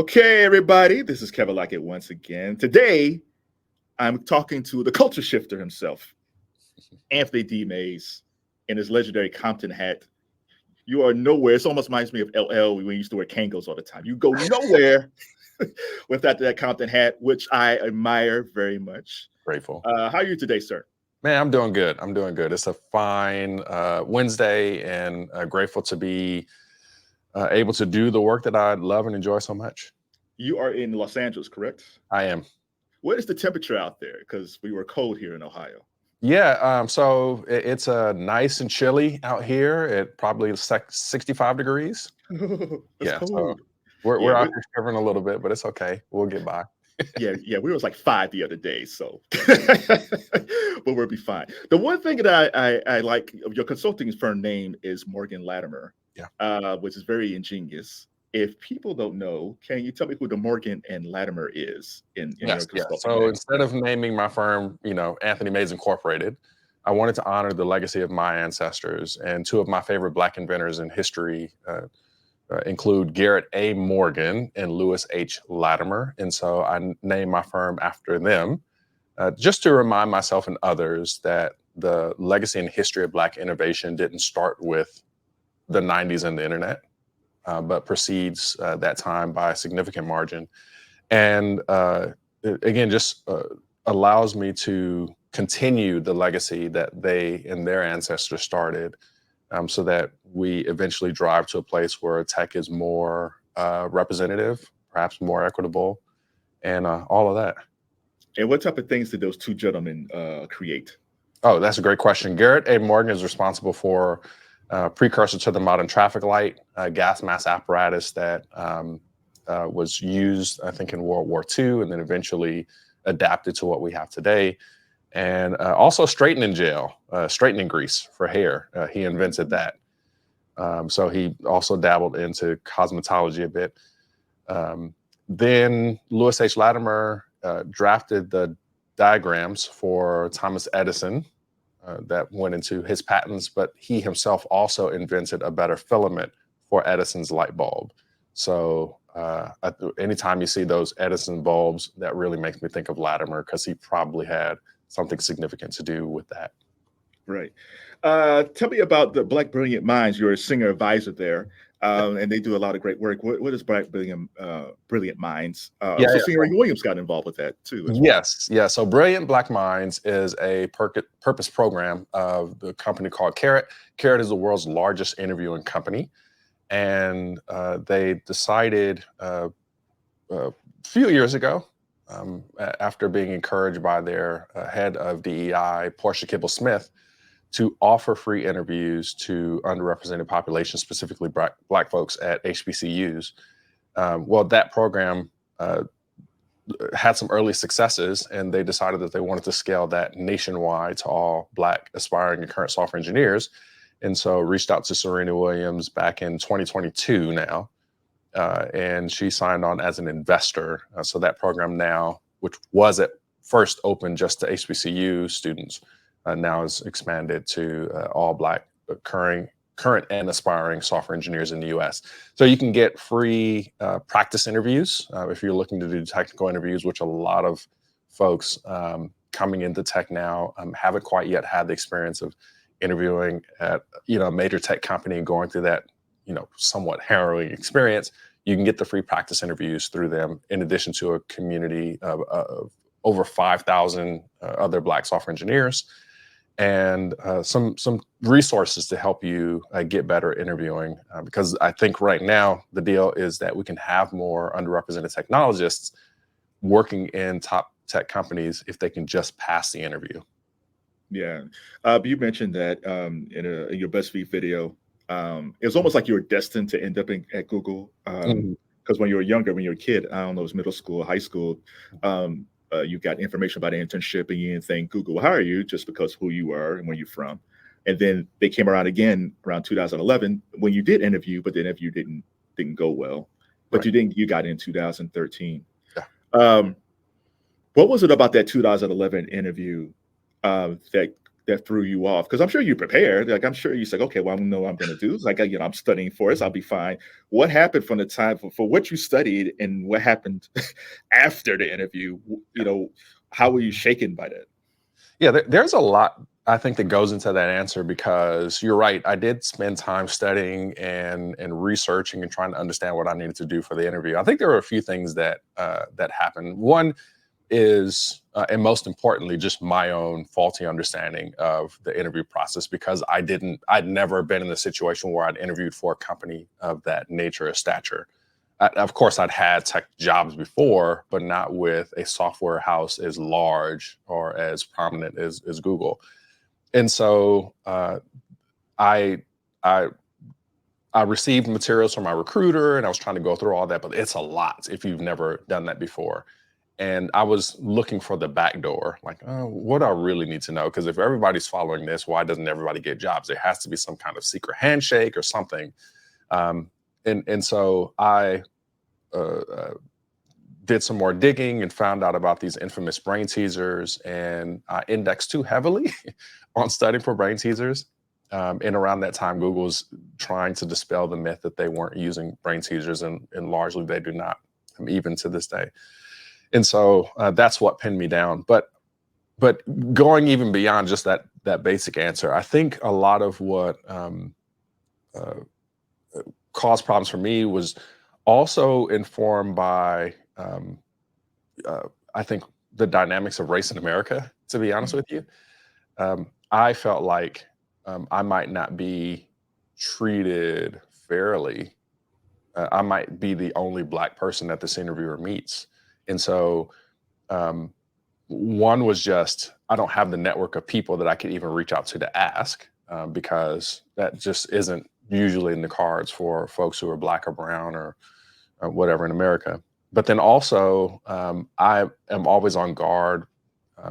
Okay, everybody, this is Kevin Lockett once again. Today, I'm talking to the culture shifter himself, Anthony D. Mays, in his legendary Compton hat. You are nowhere. It almost reminds me of LL when we used to wear Kangos all the time. You go nowhere without that Compton hat, which I admire very much. Grateful. How are you today, sir? Man, I'm doing good. It's a fine Wednesday, and grateful to be able to do the work that I love and enjoy so much. You are in Los Angeles, correct? I am. What is the temperature out there? Because we were cold here in Ohio. Yeah, so it's nice and chilly out here. It probably is 65 degrees. That's cold. So we're out here shivering a little bit, but it's okay. We'll get by. Yeah, we was like 5 the other day, so but we'll be fine. The one thing that I like of your consulting firm name is Morgan-Lattimer, which is very ingenious. If people don't know, can you tell me who the Morgan and Latimer is in your consulting? So instead of naming my firm, Anthony Mays Incorporated, I wanted to honor the legacy of my ancestors, and two of my favorite Black inventors in history include Garrett A. Morgan and Lewis H. Latimer. And so I named my firm after them, just to remind myself and others that the legacy and history of Black innovation didn't start with the 90s and the internet, but precedes that time by a significant margin. And again, just allows me to continue the legacy that they and their ancestors started, so that we eventually drive to a place where tech is more representative, perhaps more equitable, and all of that. And what type of things did those two gentlemen create? Oh, that's a great question. Garrett A. Morgan is responsible for precursor to the modern traffic light, gas mask apparatus that was used, I think, in World War II, and then eventually adapted to what we have today. And also straightening gel, straightening grease for hair. He invented that. So he also dabbled into cosmetology a bit. Then Lewis H. Latimer drafted the diagrams for Thomas Edison that went into his patents, but he himself also invented a better filament for Edison's light bulb. So anytime you see those Edison bulbs, that really makes me think of Latimer, because he probably had something significant to do with that. Right. Tell me about the Black Brilliant Minds. You're a senior advisor there, and they do a lot of great work. What is Black Brilliant Minds? Senior Williams got involved with that too. Yes. So Brilliant Black Minds is a purpose program of the company called Carrot. Carrot is the world's largest interviewing company, and they decided a few years ago, after being encouraged by their head of DEI, Portia Kibble-Smith, to offer free interviews to underrepresented populations, specifically Black folks at HBCUs. Well, that program had some early successes, and they decided that they wanted to scale that nationwide to all Black aspiring and current software engineers. And so reached out to Serena Williams back in 2022 now. And she signed on as an investor. So that program now, which was at first open just to HBCU students, now is expanded to all Black current and aspiring software engineers in the US. So you can get free practice interviews if you're looking to do technical interviews, which a lot of folks coming into tech now haven't quite yet had the experience of interviewing at a major tech company and going through that somewhat harrowing experience. You can get the free practice interviews through them, in addition to a community of over 5,000 other Black software engineers, and some resources to help you get better interviewing. Because I think right now the deal is that we can have more underrepresented technologists working in top tech companies if they can just pass the interview. Yeah, you mentioned that in your BuzzFeed video. It was almost like you were destined to end up at Google, because when you were younger, when you were a kid, I don't know, it was middle school, high school, you got information about an internship and you didn't think Google will hire you just because who you are and where you're from. And then they came around again around 2011 when you did interview, but the interview didn't go well. But right. You got in 2013. Yeah. What was it about that 2011 interview that that threw you off? Because I'm sure you prepared. Like, I'm sure you said, okay, well, I know what I'm going to do. It's like, I'm studying for this. I'll be fine. What happened from the time for what you studied and what happened after the interview? How were you shaken by that? Yeah, there's a lot, I think, that goes into that answer, because you're right. I did spend time studying and researching and trying to understand what I needed to do for the interview. I think there were a few things that happened. One is, and most importantly, just my own faulty understanding of the interview process, because I'd never been in a situation where I'd interviewed for a company of that nature or stature. Of course, I'd had tech jobs before, but not with a software house as large or as prominent as Google. And so I received materials from my recruiter, and I was trying to go through all that, but it's a lot if you've never done that before. And I was looking for the back door, like, oh, what do I really need to know? Because if everybody's following this, why doesn't everybody get jobs? There has to be some kind of secret handshake or something. And so I did some more digging and found out about these infamous brain teasers, and I indexed too heavily on studying for brain teasers. And around that time, Google was trying to dispel the myth that they weren't using brain teasers, and largely they do not, even to this day. And so that's what pinned me down. But going even beyond just that basic answer, I think a lot of what caused problems for me was also informed by, I think, the dynamics of race in America, to be honest with you. I felt like I might not be treated fairly. I might be the only Black person that this interviewer meets. And so one was just, I don't have the network of people that I could even reach out to ask, because that just isn't usually in the cards for folks who are Black or brown or whatever in America. But then also, I am always on guard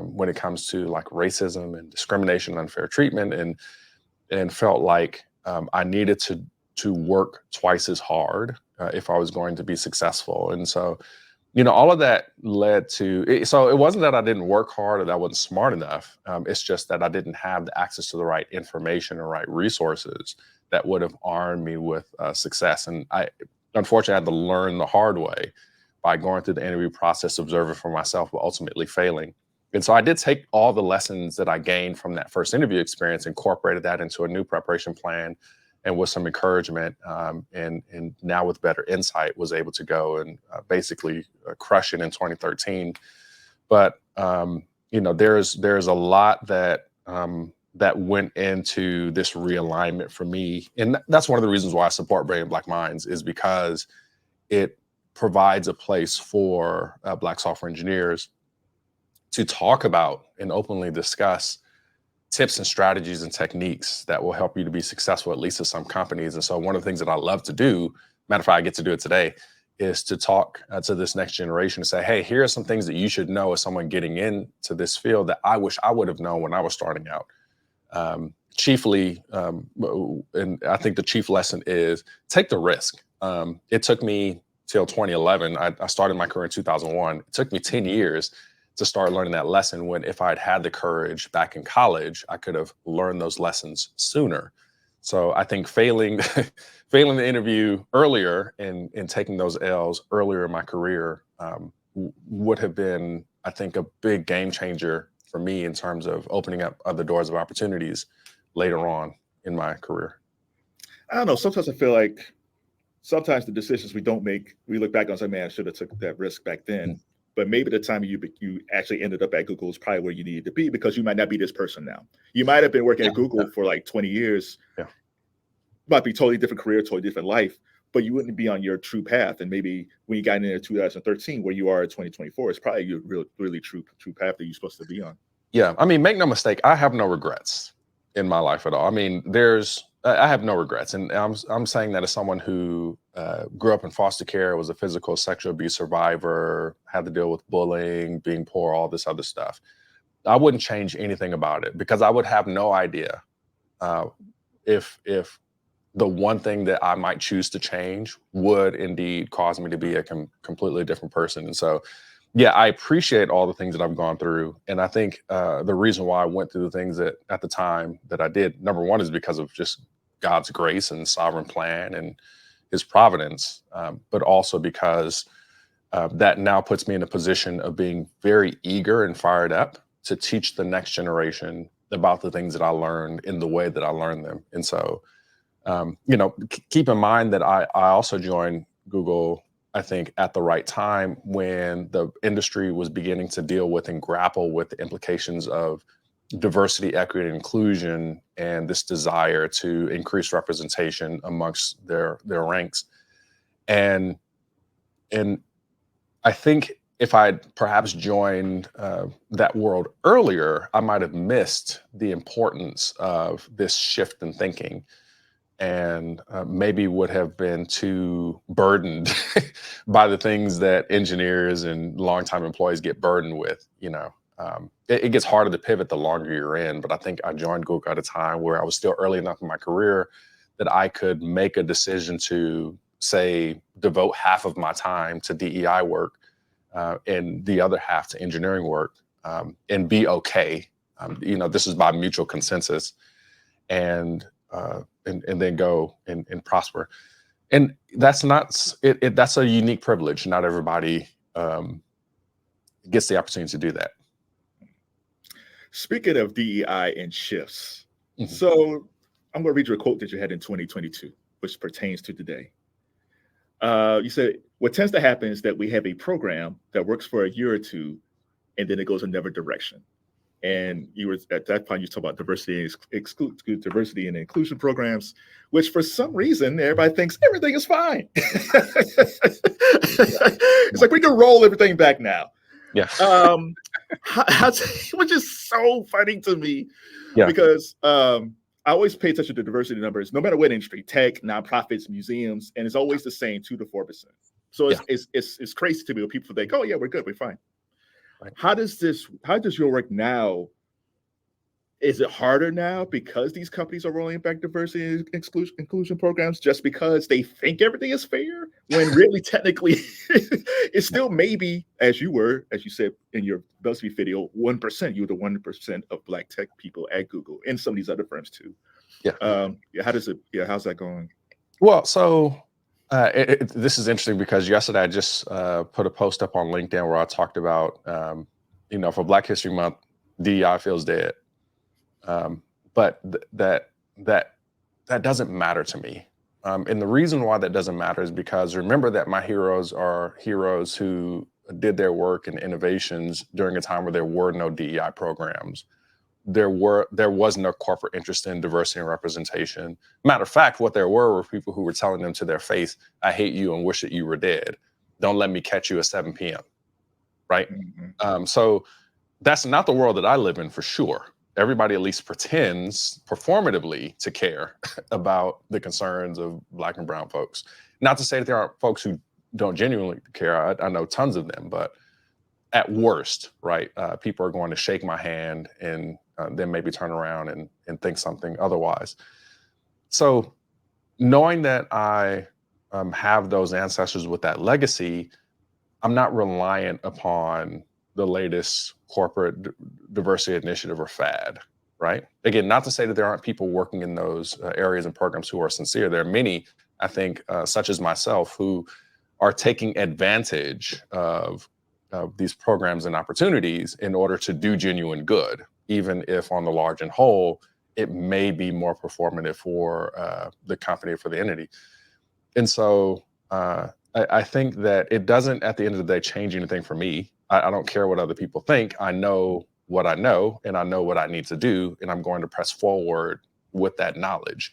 when it comes to like racism and discrimination, unfair treatment, and felt like I needed to work twice as hard if I was going to be successful. And so, all of that led to it. So it wasn't that I didn't work hard or that I wasn't smart enough. It's just that I didn't have the access to the right information or right resources that would have armed me with success. And I, unfortunately, had to learn the hard way by going through the interview process, observing for myself, but ultimately failing. And so I did take all the lessons that I gained from that first interview experience, incorporated that into a new preparation plan, and with some encouragement, and now with better insight, was able to go and basically crush it in 2013. But there's a lot that went into this realignment for me, and that's one of the reasons why I support Brilliant Black Minds, is because it provides a place for Black software engineers to talk about and openly discuss tips and strategies and techniques that will help you to be successful, at least at some companies. And so one of the things that I love to do, matter of fact, I get to do it today, is to talk to this next generation and say, hey, here are some things that you should know as someone getting into this field that I wish I would have known when I was starting out. Chiefly, and I think the chief lesson is take the risk. It took me till 2011. I started my career in 2001. It took me 10 years to start learning that lesson, when if I'd had the courage back in college, I could have learned those lessons sooner. So I think failing the interview earlier and taking those L's earlier in my career would have been, I think, a big game changer for me in terms of opening up other doors of opportunities later on in my career. I don't know. Sometimes I feel like sometimes the decisions we don't make, we look back on and say, man, I should have took that risk back then. Mm-hmm. But maybe the time you actually ended up at Google is probably where you needed to be, because you might not be this person now. You might have been working at Google for like 20 years. Yeah. Might be totally different career, totally different life, but you wouldn't be on your true path. And maybe when you got into 2013, where you are in 2024, it's probably your really true path that you're supposed to be on. Yeah. I mean, make no mistake, I have no regrets in my life at all. I mean, I have no regrets. And I'm saying that as someone who grew up in foster care, was a physical sexual abuse survivor, had to deal with bullying, being poor, all this other stuff. I wouldn't change anything about it, because I would have no idea if the one thing that I might choose to change would indeed cause me to be a completely different person. And so Yeah, I appreciate all the things that I've gone through. And I think the reason why I went through the things that at the time that I did, number one, is because of just God's grace and sovereign plan and his providence, but also because that now puts me in a position of being very eager and fired up to teach the next generation about the things that I learned in the way that I learned them. And so, keep in mind that I also joined Google, I think, at the right time when the industry was beginning to deal with and grapple with the implications of diversity, equity, and inclusion, and this desire to increase representation amongst their ranks. And I think if I'd perhaps joined that world earlier, I might have missed the importance of this shift in thinking, and maybe would have been too burdened by the things that engineers and longtime employees get burdened with. It gets harder to pivot the longer you're in, but I think I joined Google at a time where I was still early enough in my career that I could make a decision to, say, devote half of my time to DEI work and the other half to engineering work, and be okay. This is by mutual consensus, and then go and prosper. And that's not it. That's a unique privilege. Not everybody gets the opportunity to do that. Speaking of DEI and shifts, so I'm going to read you a quote that you had in 2022, which pertains to today. You said, what tends to happen is that we have a program that works for a year or two, and then it goes another direction. And you were at that point, you talk about diversity and inclusion programs, which for some reason everybody thinks everything is fine. It's like we can roll everything back now. Yeah. Which is so funny to me, because I always pay attention to diversity numbers, no matter what industry, tech, nonprofits, museums, and it's always the same 2 to 4%. So it's crazy to me when people think, oh yeah, we're good, we're fine. Right. How does your work now? Is it harder now because these companies are rolling back diversity and inclusion programs just because they think everything is fair, when really technically it's still maybe, as you said in your BuzzFeed video, 1%. You're the 1% of Black tech people at Google and some of these other firms too. How's that going? Well, so this is interesting because yesterday I just put a post up on LinkedIn where I talked about, for Black History Month, DEI feels dead. But that doesn't matter to me. And the reason why that doesn't matter is because remember that my heroes are heroes who did their work and innovations during a time where there were no DEI programs. There was no corporate interest in diversity and representation. Matter of fact, what there were people who were telling them to their face, I hate you and wish that you were dead. Don't let me catch you at 7 p.m. Right? So that's not the world that I live in, for sure. Everybody at least pretends performatively to care about the concerns of Black and brown folks. Not to say that there aren't folks who don't genuinely care. I know tons of them, but at worst, right, people are going to shake my hand and then maybe turn around and think something otherwise. So knowing that I have those ancestors with that legacy, I'm not reliant upon the latest corporate diversity initiative or fad, right? Again, not to say that there aren't people working in those areas and programs who are sincere. There are many, I think, such as myself, who are taking advantage of these programs and opportunities in order to do genuine good, even if on the large and whole, it may be more performative for the company or for the entity. And so I think that it doesn't, at the end of the day, change anything for me. I don't care what other people think. I know what I know, and I know what I need to do, and I'm going to press forward with that knowledge.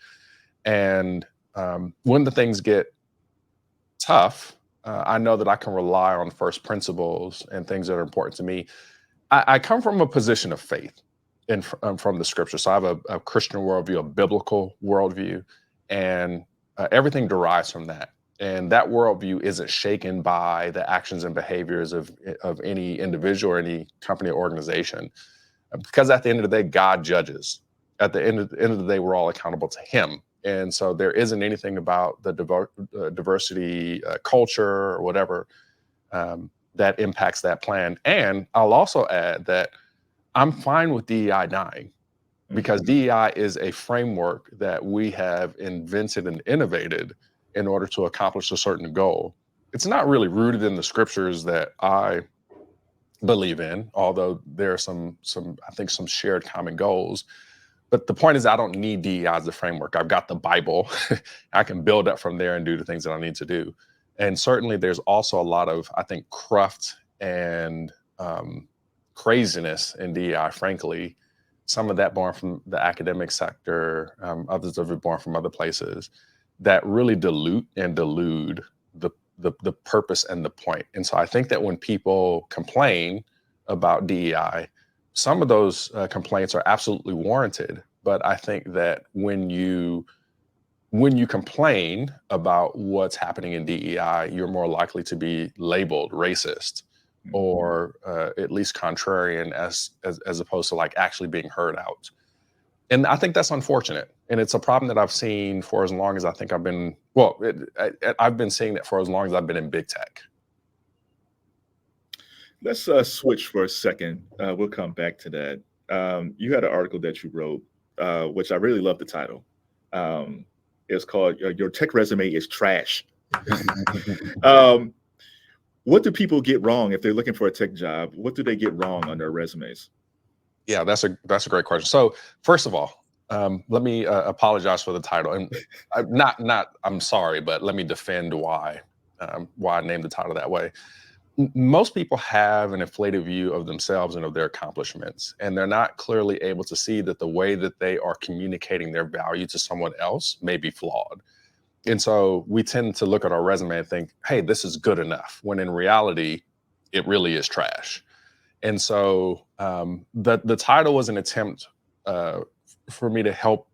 And when the things get tough, I know that I can rely on first principles and things that are important to me. I come from a position of faith from the scripture. So I have a Christian worldview, a biblical worldview, and everything derives from that. And that worldview isn't shaken by the actions and behaviors of any individual or any company or organization. Because at the end of the day, God judges. At the end of the day, we're all accountable to him. And so there isn't anything about the diversity culture or whatever that impacts that plan. And I'll also add that I'm fine with DEI dying, because DEI is a framework that we have invented and innovated in order to accomplish a certain goal. It's not really rooted in the scriptures that I believe in, although there are some I think some shared common goals. But the point is, I don't need DEI as a framework. I've got the Bible. I can build up from there and do the things that I need to do. And certainly there's also a lot of, I think, cruft and craziness in DEI, frankly. Some of that born from the academic sector, others of it born from other places, that really dilute and delude the purpose and the point. And so I think that when people complain about DEI, some of those complaints are absolutely warranted. But I think that when you complain about what's happening in DEI, you're more likely to be labeled racist or at least contrarian, as opposed to like actually being heard out. And I think that's unfortunate. And it's a problem that I've seen for as long as I think I've been, I've been seeing that for as long as I've been in big tech. Let's switch for a second. We'll come back to that. You had an article that you wrote, which I really love the title. It's called Your Tech Resume is Trash. What do people get wrong if they're looking for a tech job? What do they get wrong on their resumes? Yeah, that's a great question. So first of all, let me apologize for the title. And I'm sorry, but let me defend why I named the title that way. Most people have an inflated view of themselves and of their accomplishments, and they're not clearly able to see that the way that they are communicating their value to someone else may be flawed. And so we tend to look at our resume and think, hey, this is good enough, when in reality, it really is trash. And so the title was an attempt for me to help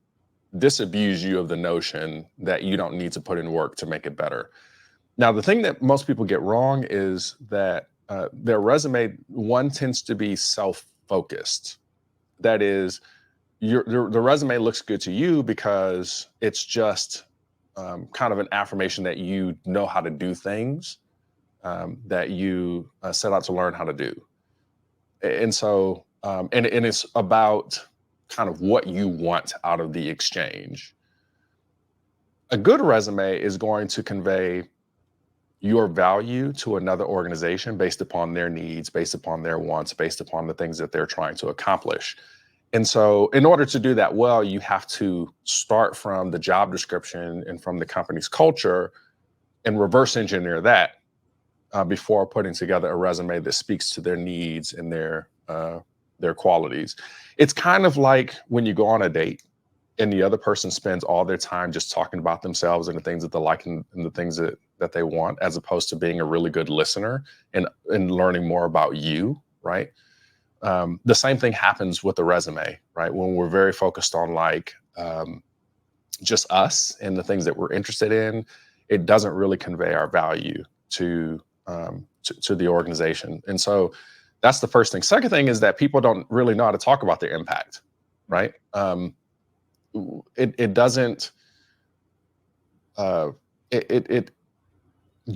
disabuse you of the notion that you don't need to put in work to make it better. Now, the thing that most people get wrong is that their resume, one, tends to be self-focused. That is, the resume looks good to you because it's just kind of an affirmation that you know how to do things that you set out to learn how to do. And so, and it's about kind of what you want out of the exchange. A good resume is going to convey your value to another organization based upon their needs, based upon their wants, based upon the things that they're trying to accomplish. And so in order to do that well, you have to start from the job description and from the company's culture and reverse engineer that before putting together a resume that speaks to their needs and their qualities. It's kind of like when you go on a date and the other person spends all their time just talking about themselves and the things that they like and the things that they want, as opposed to being a really good listener and learning more about you, right? The same thing happens with the resume, right? When we're very focused on like just us and the things that we're interested in, it doesn't really convey our value to the organization. And so that's the first thing. Second thing is that people don't really know how to talk about their impact, right? It doesn't,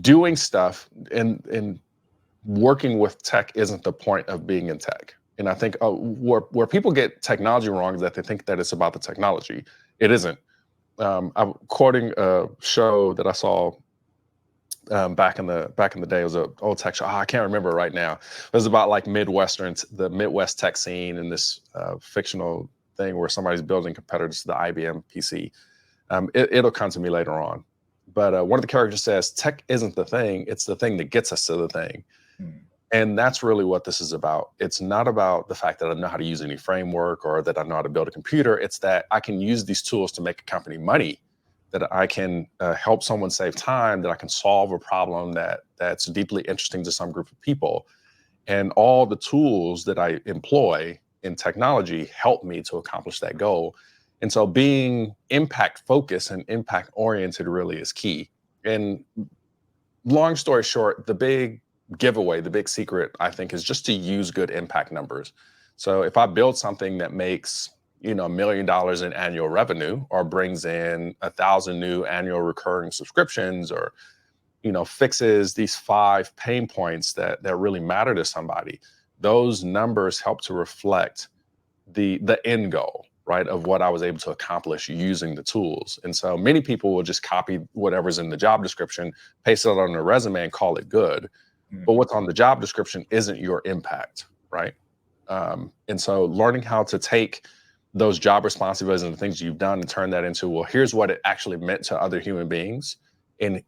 doing stuff and working with tech isn't the point of being in tech. And I think where people get technology wrong is that they think that it's about the technology. It isn't. I'm quoting a show that I saw back in the day. It was an old tech show. I can't remember right now. It was about like the Midwest tech scene, and this fictional thing where somebody's building competitors to the IBM PC. It'll come to me later on. But one of the characters says, tech isn't the thing, it's the thing that gets us to the thing. And that's really what this is about. It's not about the fact that I know how to use any framework or that I know how to build a computer. It's that I can use these tools to make a company money, that I can help someone save time, that I can solve a problem that's deeply interesting to some group of people. And all the tools that I employ in technology help me to accomplish that goal. And so being impact focused and impact oriented really is key. And long story short, the big giveaway, the big secret, I think, is just to use good impact numbers. So if I build something that makes, $1 million in annual revenue, or brings in 1,000 new annual recurring subscriptions, or fixes these 5 pain points that really matter to somebody, those numbers help to reflect the end goal, right, of what I was able to accomplish using the tools. And so many people will just copy whatever's in the job description, paste it on their resume and call it good. But what's on the job description isn't your impact, right? And so learning how to take those job responsibilities and the things you've done and turn that into, well, here's what it actually meant to other human beings. And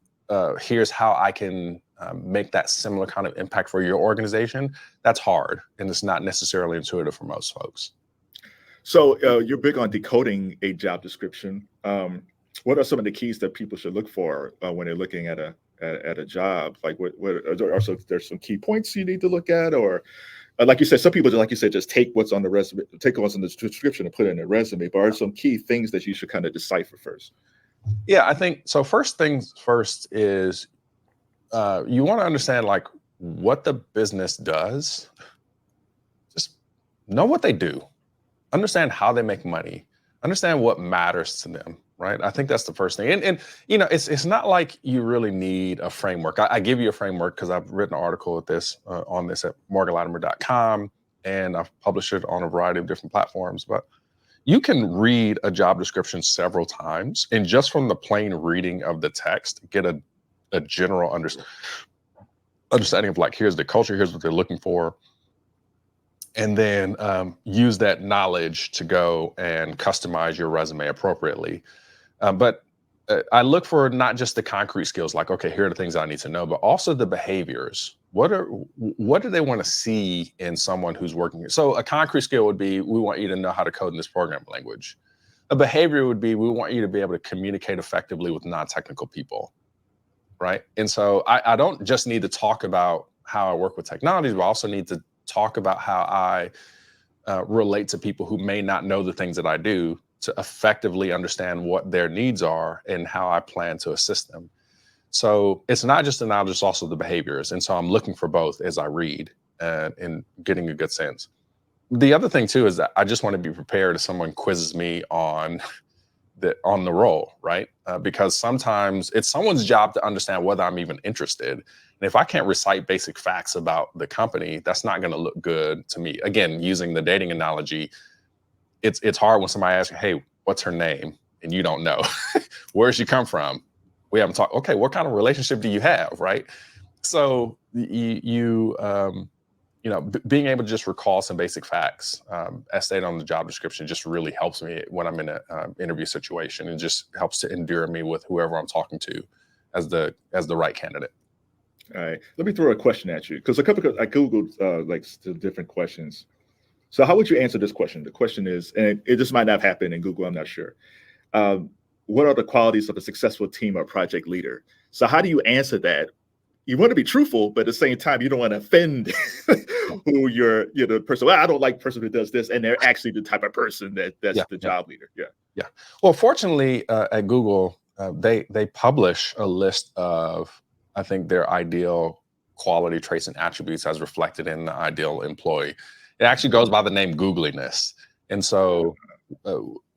here's how I can make that similar kind of impact for your organization. That's hard. And it's not necessarily intuitive for most folks. So you're big on decoding a job description. What are some of the keys that people should look for when they're looking at a job? Like, what are there also there's some key points you need to look at, or like you said, some people, like you said, just take what's on the resume, take what's in the description and put it in the resume. But are some key things that you should kind of decipher first? Yeah, I think so. First things first is you want to understand like what the business does. Just know what they do. Understand how they make money, understand what matters to them, right? I think that's the first thing. And it's not like you really need a framework. I give you a framework because I've written an article on this at Morgan-Lattimer.com, and I've published it on a variety of different platforms. But you can read a job description several times, and just from the plain reading of the text, get a general understanding of like, here's the culture, here's what they're looking for. And then use that knowledge to go and customize your resume appropriately. But I look for not just the concrete skills, like, okay, here are the things I need to know, but also the behaviors. What do they want to see in someone who's working here? So a concrete skill would be, we want you to know how to code in this programming language. A behavior would be, we want you to be able to communicate effectively with non-technical people, right? And so I don't just need to talk about how I work with technologies, but I also need to talk about how I relate to people who may not know the things that I do, to effectively understand what their needs are and how I plan to assist them. So it's not just the knowledge, it's also the behaviors. And so I'm looking for both as I read and getting a good sense. The other thing too is that I just want to be prepared if someone quizzes me on the role, right? Because sometimes it's someone's job to understand whether I'm even interested. And if I can't recite basic facts about the company, that's not going to look good to me. Again, using the dating analogy, it's hard when somebody asks, hey, what's her name? And you don't know. Where does she come from? We haven't talked. Okay, what kind of relationship do you have, right? So being able to just recall some basic facts as stated on the job description just really helps me when I'm in an interview situation, and just helps to endear me with whoever I'm talking to as the right candidate. All right, let me throw a question at you, because I Googled like the different questions. So how would you answer this question? The question is, and it just might not happen in Google, I'm not sure. What are the qualities of a successful team or project leader? So how do you answer that? You want to be truthful, but at the same time, you don't want to offend who the person. Well, I don't like the person who does this, and they're actually the type of person that's the job leader. Yeah. Well, fortunately, at Google, they publish a list of, I think, their ideal quality traits and attributes as reflected in the ideal employee. It actually goes by the name Googliness. And so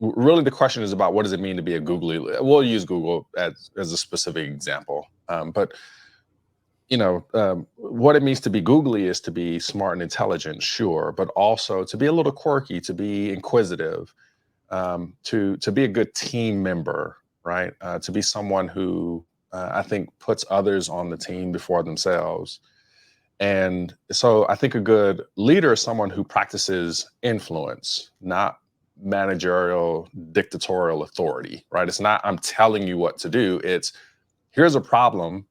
really the question is about, what does it mean to be a Googly? We'll use Google as a specific example. But what it means to be googly is to be smart and intelligent, sure, but also to be a little quirky, to be inquisitive, to be a good team member, right? To be someone who I think puts others on the team before themselves. And so I think a good leader is someone who practices influence, not managerial, dictatorial authority, right? It's not, I'm telling you what to do. It's, here's a problem.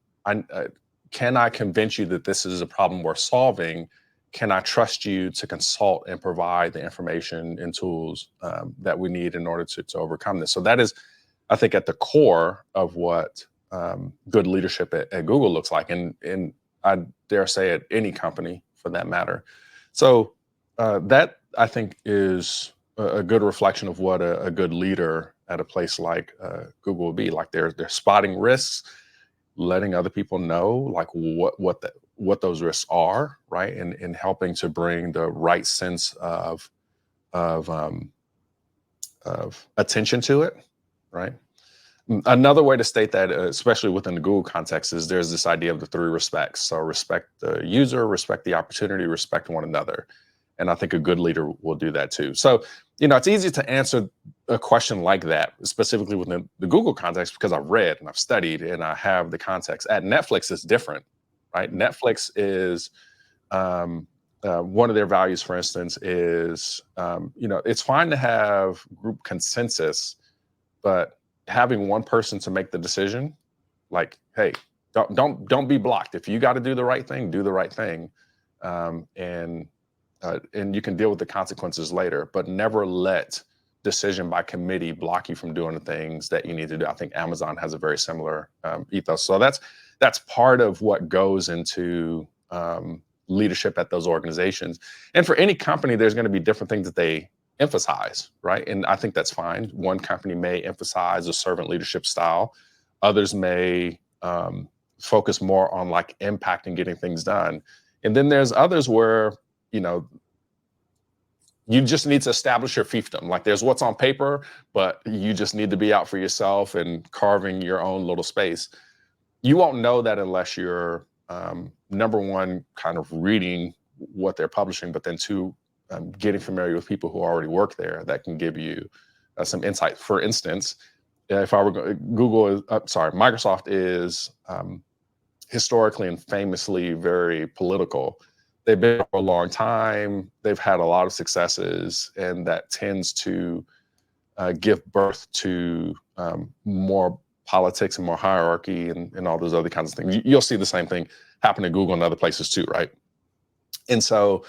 Can I convince you that this is a problem worth solving? Can I trust you to consult and provide the information and tools that we need in order to overcome this? So that is, I think, at the core of what good leadership at Google looks like. And I dare say at any company for that matter. So that, I think, is a good reflection of what a good leader at a place like Google would be. Like they're spotting risks, letting other people know like what those risks are, right? And helping to bring the right sense of attention to it, right? Another way to state that, especially within the Google context, is there's this idea of the 3 respects. So respect the user, respect the opportunity, respect one another. And I think a good leader will do that too. So, it's easy to answer a question like that, specifically within the Google context, because I've read and I've studied and I have the context. At Netflix, it's different, right? Netflix is, one of their values, for instance, is, it's fine to have group consensus, but having one person to make the decision, like, hey, don't be blocked. If you got to do the right thing, do the right thing, and you can deal with the consequences later. But never let decision by committee block you from doing the things that you need to do. I think Amazon has a very similar ethos. So that's part of what goes into leadership at those organizations. And for any company, there's going to be different things that they emphasize, right? And I think that's fine. One company may emphasize a servant leadership style. Others may focus more on like impact and getting things done. And then there's others where, you just need to establish your fiefdom. Like there's what's on paper, but you just need to be out for yourself and carving your own little space. You won't know that unless you're, number one, kind of reading what they're publishing, but then 2, getting familiar with people who already work there that can give you some insight. For instance, if I were Microsoft is historically and famously very political. They've been for a long time. They've had a lot of successes, and that tends to give birth to more politics and more hierarchy and all those other kinds of things. You'll see the same thing happen at Google and other places too, right? And so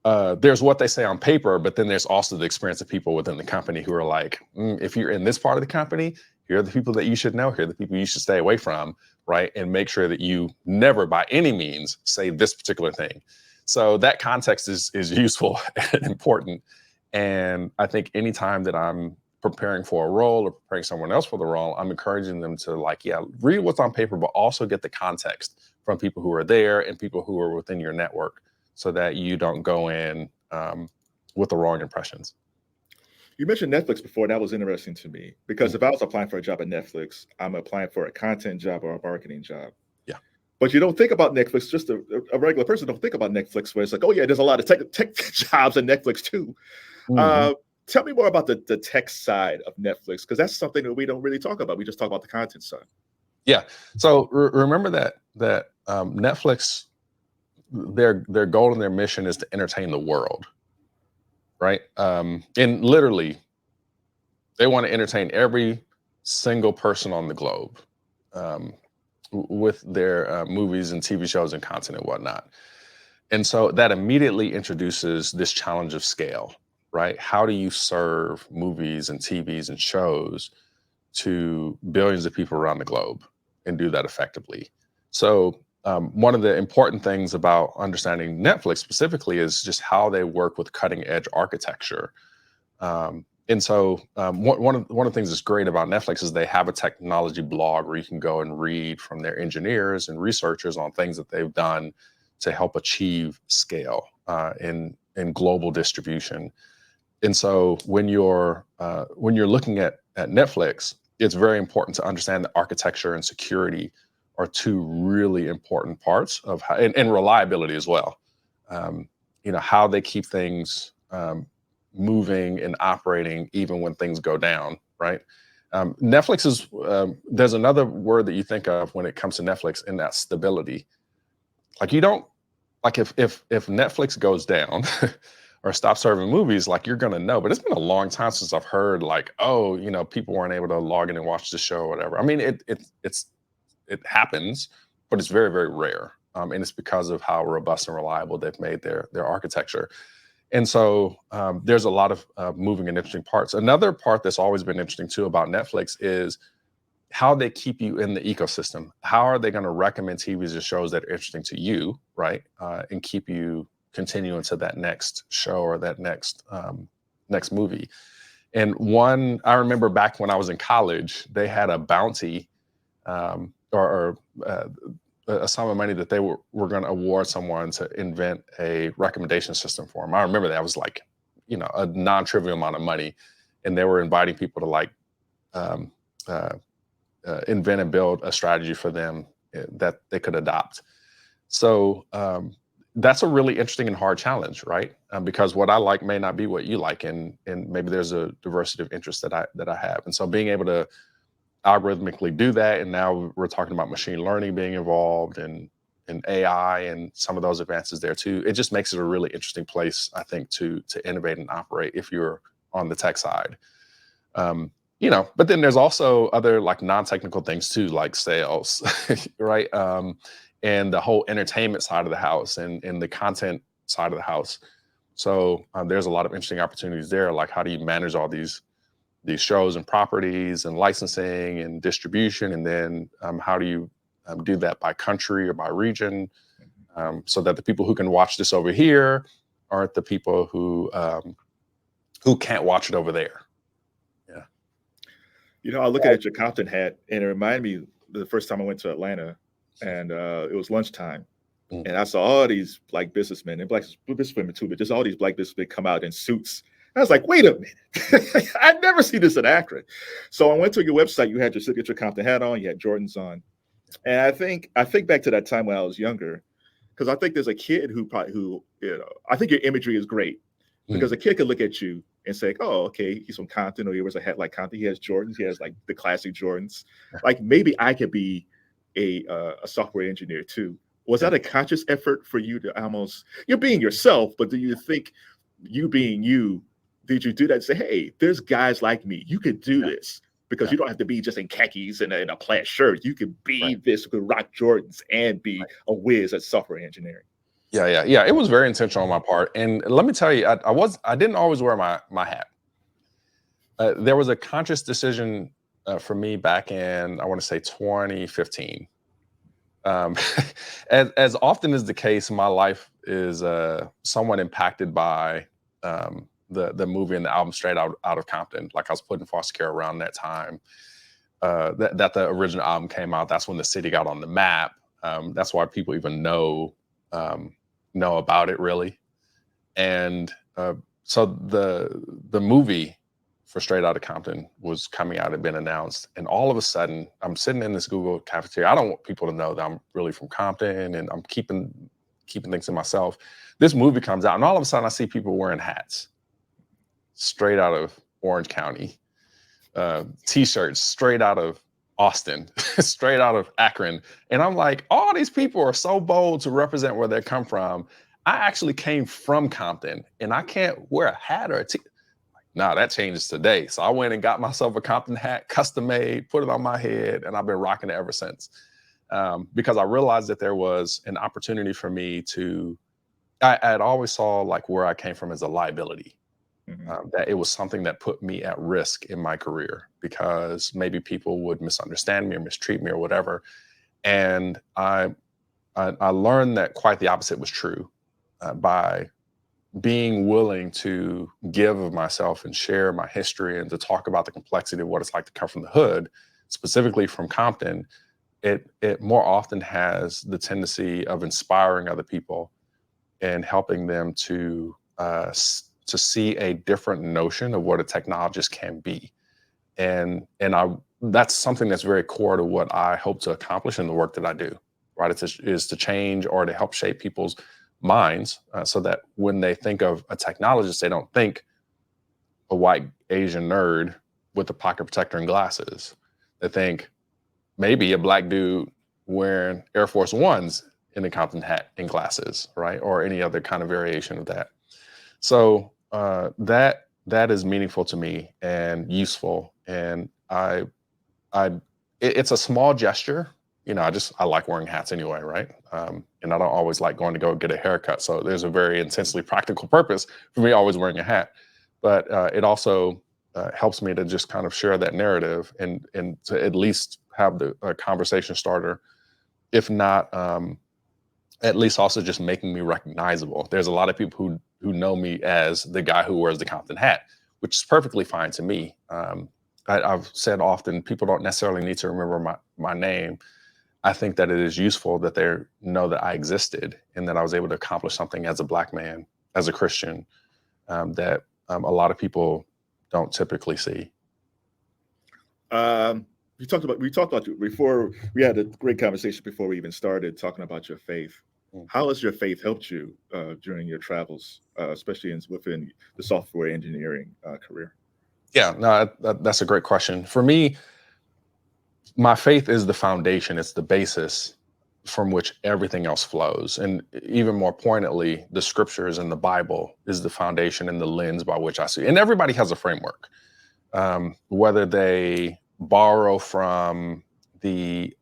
there's what they say on paper, but then there's also the experience of people within the company who are like, if you're in this part of the company, here are the people that you should know, here are the people you should stay away from, right? And make sure that you never by any means say this particular thing. So that context is useful and important. And I think anytime that I'm preparing for a role or preparing someone else for the role, I'm encouraging them to read what's on paper, but also get the context from people who are there and people who are within your network so that you don't go in with the wrong impressions. You mentioned Netflix before. That was interesting to me because if I was applying for a job at Netflix, I'm applying for a content job or a marketing job. Yeah. But you don't think about Netflix, just a regular person don't think about Netflix where it's like, oh yeah, there's a lot of tech jobs at Netflix too. Tell me more about the tech side of Netflix, because that's something that we don't really talk about. We just talk about the content side. Yeah. So remember that Netflix, their goal and their mission is to entertain the world, right? And literally, they want to entertain every single person on the globe with their movies and TV shows and content and whatnot. And so that immediately introduces this challenge of scale, right? How do you serve movies and TVs and shows to billions of people around the globe and do that effectively? So one of the important things about understanding Netflix specifically is just how they work with cutting edge architecture. And so one of the things that's great about Netflix is they have a technology blog where you can go and read from their engineers and researchers on things that they've done to help achieve scale in global distribution. And so when you're looking at Netflix, it's very important to understand that architecture and security are 2 really important parts of how, and reliability as well. How they keep things moving and operating even when things go down, right? Netflix is, there's another word that you think of when it comes to Netflix, and that's stability. Like you don't, like if Netflix goes down or stops serving movies, like you're gonna know. But it's been a long time since I've heard like, oh, people weren't able to log in and watch the show or whatever. I mean, it happens, but it's very, very rare. And it's because of how robust and reliable they've made their architecture. And so there's a lot of moving and interesting parts. Another part that's always been interesting too about Netflix is how they keep you in the ecosystem. How are they going to recommend TVs or shows that are interesting to you, right? And keep you continuing to that next show or that next movie. And I remember back when I was in college, they had a bounty or a sum of money that they were going to award someone to invent a recommendation system for them. I remember that was like, a non-trivial amount of money, and they were inviting people to invent and build a strategy for them that they could adopt. So that's a really interesting and hard challenge, right? Because what I like may not be what you like, and maybe there's a diversity of interests that I have. And so being able to algorithmically do that, and now we're talking about machine learning being involved and AI and some of those advances there too. It just makes it a really interesting place, I think, to innovate and operate if you're on the tech side. But then there's also other like non-technical things too, like sales, right? And the whole entertainment side of the house and the content side of the house. So there's a lot of interesting opportunities there. Like, how do you manage all these shows and properties and licensing and distribution? And then how do you do that by country or by region, so that the people who can watch this over here aren't the people who can't watch it over there? Yeah. I look at your Compton hat, and it reminded me the first time I went to Atlanta, and it was lunchtime. And I saw all these black businessmen and black businesswomen too, but just all these black businessmen come out in suits. I was like, wait a minute, I'd never see this in Akron. So I went to your website. You had your signature Compton hat on. You had Jordans on, and I think back to that time when I was younger, because I think there's a kid who I think your imagery is great, because a kid could look at you and say, oh, okay, he's from Compton, or he wears a hat like Compton. He has Jordans. He has like the classic Jordans. Like, maybe I could be a software engineer too. Was that a conscious effort for you to almost, you're being yourself, but do you think you being you, did you do that and say, hey, there's guys like me, you could do this, because you don't have to be just in khakis and a plaid shirt. You could be this, you could rock Jordans and be a whiz at software engineering. Yeah. It was very intentional on my part. And let me tell you, I didn't always wear my hat. There was a conscious decision for me back in, I want to say 2015. As often is the case, my life is somewhat impacted by the movie and the album Straight Out of Compton. Like, I was put in foster care around that time that the original album came out. That's when the city got on the map. That's why people even know about it, really. And so the movie for Straight Outta Compton was coming out, had been announced, and all of a sudden I'm sitting in this Google cafeteria. I don't want people to know that I'm really from Compton, and I'm keeping things to myself. This movie comes out, and all of a sudden I see people wearing hats straight out of Orange County, t-shirts straight out of Austin, straight out of Akron. And I'm like, all these people are so bold to represent where they come from. I actually came from Compton, and I can't wear a hat or a t. Nah, that changes today. So I went and got myself a Compton hat, custom made, put it on my head, and I've been rocking it ever since. Because I realized that there was an opportunity for me I had always saw like where I came from as a liability. That it was something that put me at risk in my career, because maybe people would misunderstand me or mistreat me or whatever. And I learned that quite the opposite was true by being willing to give of myself and share my history, and to talk about the complexity of what it's like to come from the hood, specifically from Compton. It more often has the tendency of inspiring other people and helping them to see a different notion of what a technologist can be. And that's something that's very core to what I hope to accomplish in the work that I do, right? Is to change or to help shape people's minds so that when they think of a technologist, they don't think a white Asian nerd with a pocket protector and glasses. They think maybe a black dude wearing Air Force Ones in a Compton hat and glasses, right? Or any other kind of variation of that. So that is meaningful to me and useful. And it's a small gesture. I like wearing hats anyway, right? And I don't always like going to go get a haircut. So there's a very intensely practical purpose for me always wearing a hat. But it also helps me to just kind of share that narrative and to at least have the conversation starter, if not at least also just making me recognizable. There's a lot of people who know me as the guy who wears the Compton hat, which is perfectly fine to me. I've said often, people don't necessarily need to remember my name. I think that it is useful that they know that I existed and that I was able to accomplish something as a Black man, as a Christian, that a lot of people don't typically see. we talked about you before. We had a great conversation before we even started talking about your faith. Mm. How has your faith helped you during your travels, especially within the software engineering career? Yeah, no, that's a great question. For me, my faith is the foundation. It's the basis from which everything else flows. And even more pointedly, the scriptures and the Bible is the foundation and the lens by which I see. And everybody has a framework, whether they borrow from the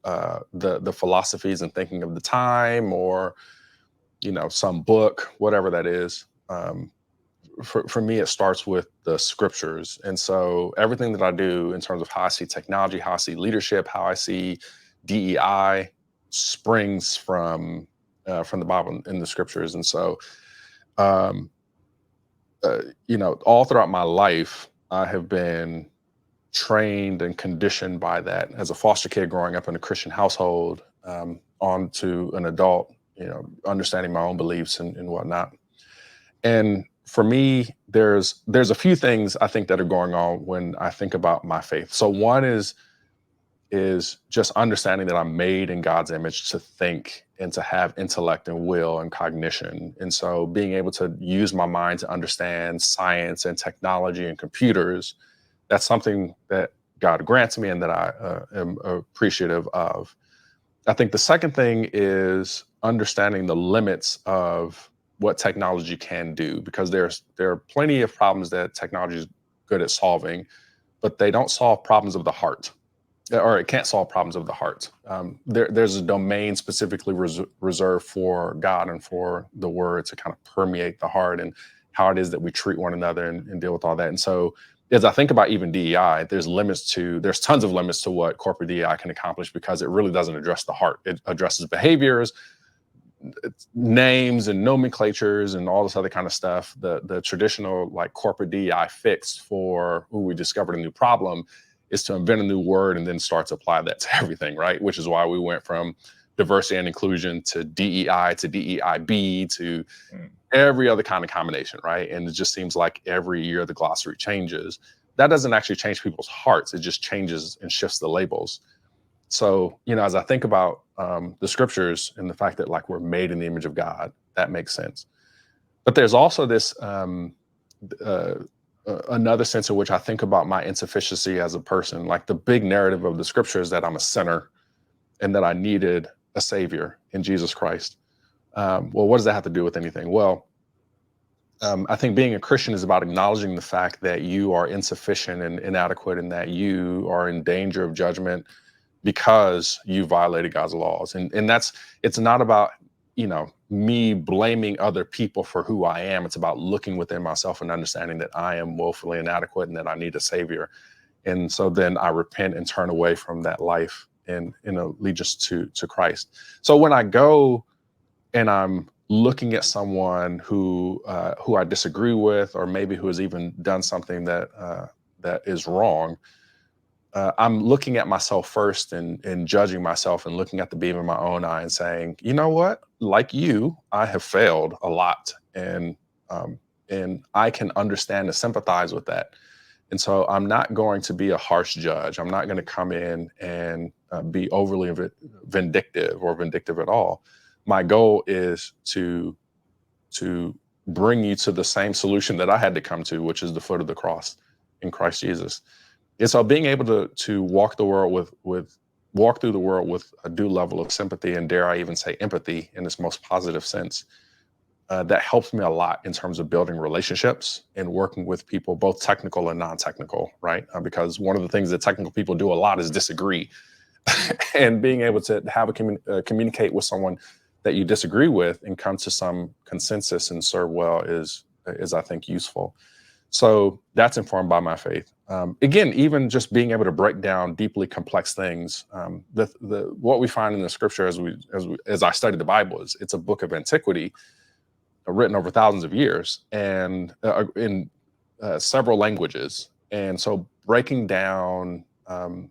philosophies and thinking of the time, or some book, whatever that is. For me, it starts with the scriptures. And so everything that I do in terms of how I see technology, how I see leadership, how I see DEI springs from the Bible and the scriptures. And so, um, all throughout my life, I have been trained and conditioned by that as a foster kid growing up in a Christian household, on to an adult, understanding my own beliefs and whatnot. And for me, there's a few things I think that are going on when I think about my faith. So one is just understanding that I'm made in God's image to think and to have intellect and will and cognition. And so being able to use my mind to understand science and technology and computers, that's something that God grants me and that I am appreciative of. I think the second thing is understanding the limits of what technology can do, because there are plenty of problems that technology is good at solving, but they don't solve problems of the heart, or it can't solve problems of the heart. There's a domain specifically reserved for God and for the word to kind of permeate the heart and how it is that we treat one another and deal with all that. And so as I think about even DEI, there's tons of limits to what corporate DEI can accomplish, because it really doesn't address the heart. It addresses behaviors, names and nomenclatures and all this other kind of stuff. The traditional like corporate DEI fix for when we discovered a new problem is to invent a new word and then start to apply that to everything, right? Which is why we went from diversity and inclusion to DEI to DEIB to every other kind of combination, right? And it just seems like every year the glossary changes. That doesn't actually change people's hearts. It just changes and shifts the labels. So, as I think about the scriptures and the fact that like we're made in the image of God, that makes sense. But there's also this another sense in which I think about my insufficiency as a person. Like the big narrative of the scriptures that I'm a sinner and that I needed a savior in Jesus Christ. Well, what does that have to do with anything? Well, I think being a Christian is about acknowledging the fact that you are insufficient and inadequate, and that you are in danger of judgment because you violated God's laws. And it's not about, me blaming other people for who I am. It's about looking within myself and understanding that I am woefully inadequate and that I need a savior. And so then I repent and turn away from that life in allegiance to Christ. So when I go and I'm looking at someone who I disagree with, or maybe who has even done something that is wrong, I'm looking at myself first and judging myself and looking at the beam in my own eye and saying, you know what, like you, I have failed a lot, and I can understand and sympathize with that. And so I'm not going to be a harsh judge. I'm not going to come in and be overly vindictive or vindictive at all. My goal is to bring you to the same solution that I had to come to, which is the foot of the cross in Christ Jesus. And so being able to walk through the world with a due level of sympathy, and dare I even say empathy in its most positive sense, that helps me a lot in terms of building relationships and working with people, both technical and non-technical, right? Because one of the things that technical people do a lot is disagree. And being able to have communicate with someone that you disagree with and come to some consensus and serve well is I think useful. So that's informed by my faith. Again, even just being able to break down deeply complex things. What we find in the scripture as I study the Bible is it's a book of antiquity, written over thousands of years and in several languages. And so breaking down the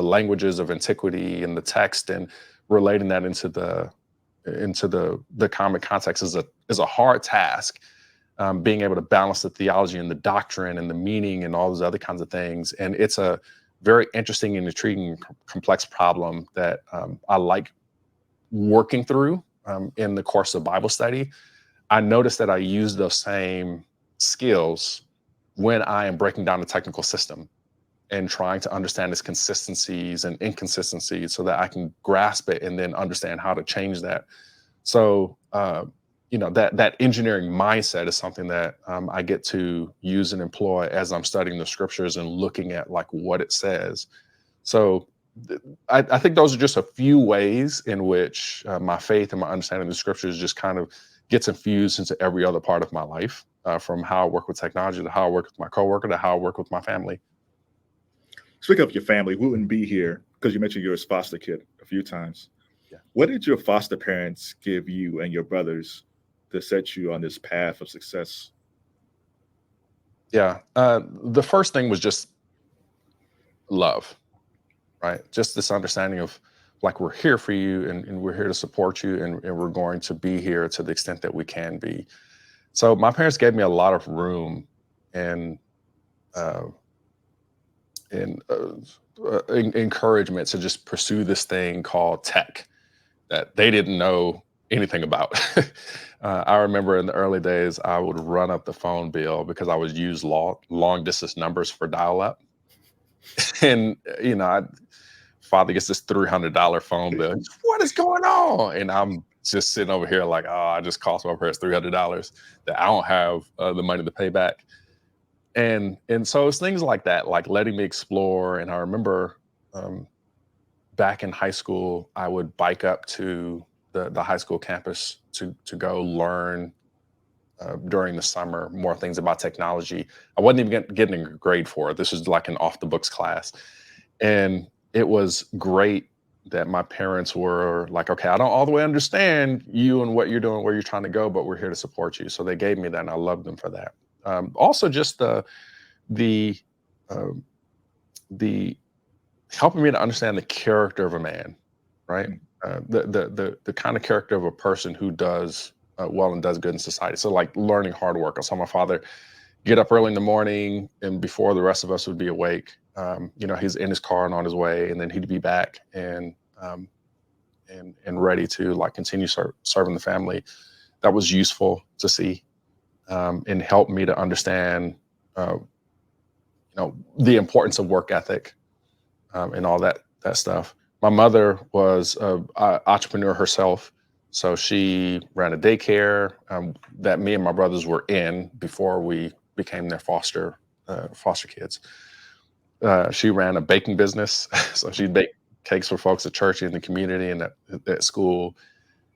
languages of antiquity and the text and relating that into the common context is a hard task. being able to balance the theology and the doctrine and the meaning and all those other kinds of things. And it's a very interesting and intriguing, complex problem that I like working through in the course of Bible study. I noticed that I use those same skills when I am breaking down the technical system and trying to understand its consistencies and inconsistencies so that I can grasp it and then understand how to change that. So, that engineering mindset is something that I get to use and employ as I'm studying the scriptures and looking at like what it says. So I think those are just a few ways in which my faith and my understanding of the scriptures just kind of gets infused into every other part of my life, from how I work with technology to how I work with my coworker to how I work with my family. Speaking of your family, we wouldn't be here because you mentioned you're a foster kid a few times. Yeah. What did your foster parents give you and your brothers to set you on this path of success? Yeah. The first thing was just love, right? Just this understanding of like, we're here for you and we're here to support you and we're going to be here to the extent that we can be. So my parents gave me a lot of room and encouragement to just pursue this thing called tech that they didn't know anything about. I remember in the early days, I would run up the phone bill because I would use long distance numbers for dial up. And, father gets this $300 phone bill. What is going on? And I'm just sitting over here like, oh, I just cost my parents $300 that I don't have the money to pay back. And so it's things like that, like letting me explore. And I remember back in high school, I would bike up to the high school campus to go learn during the summer more things about technology. I wasn't even getting a grade for it. This was like an off the books class. And it was great that my parents were like, okay, I don't all the way understand you and what you're doing, where you're trying to go, but we're here to support you. So they gave me that, and I loved them for that. Also, just the helping me to understand the character of a man, right? The kind of character of a person who does well and does good in society. So like learning hard work. I saw my father get up early in the morning, and before the rest of us would be awake, he's in his car and on his way, and then he'd be back and ready to like continue serving the family. That was useful to see, and helped me to understand, the importance of work ethic, and all that stuff. My mother was an entrepreneur herself, so she ran a daycare that me and my brothers were in before we became their foster kids. She ran a baking business, so she'd bake cakes for folks at church, in the community, and at school.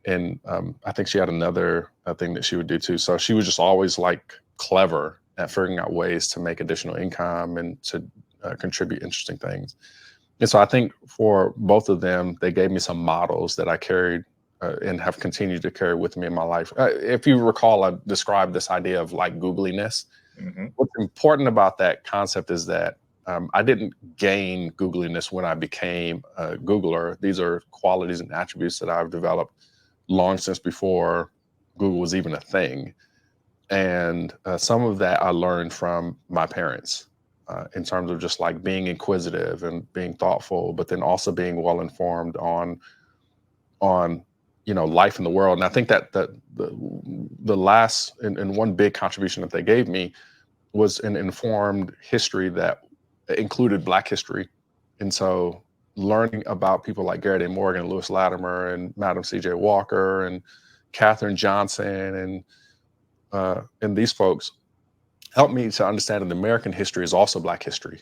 And I think she had another thing that she would do too. So she was just always like clever at figuring out ways to make additional income and to contribute interesting things. And so I think for both of them, they gave me some models that I carried and have continued to carry with me in my life. If you recall, I described this idea of like Googleyness. Mm-hmm. What's important about that concept is that I didn't gain Googleyness when I became a Googler. These are qualities and attributes that I've developed long since before Google was even a thing. And some of that I learned from my parents in terms of just like being inquisitive and being thoughtful, but then also being well informed on life in the world. And I think that the last and one big contribution that they gave me was an informed history that included Black history. And so learning about people like Garrett A. Morgan, Lewis-Latimer, and Madam C.J. Walker, and Katherine Johnson, and these folks helped me to understand that American history is also Black history,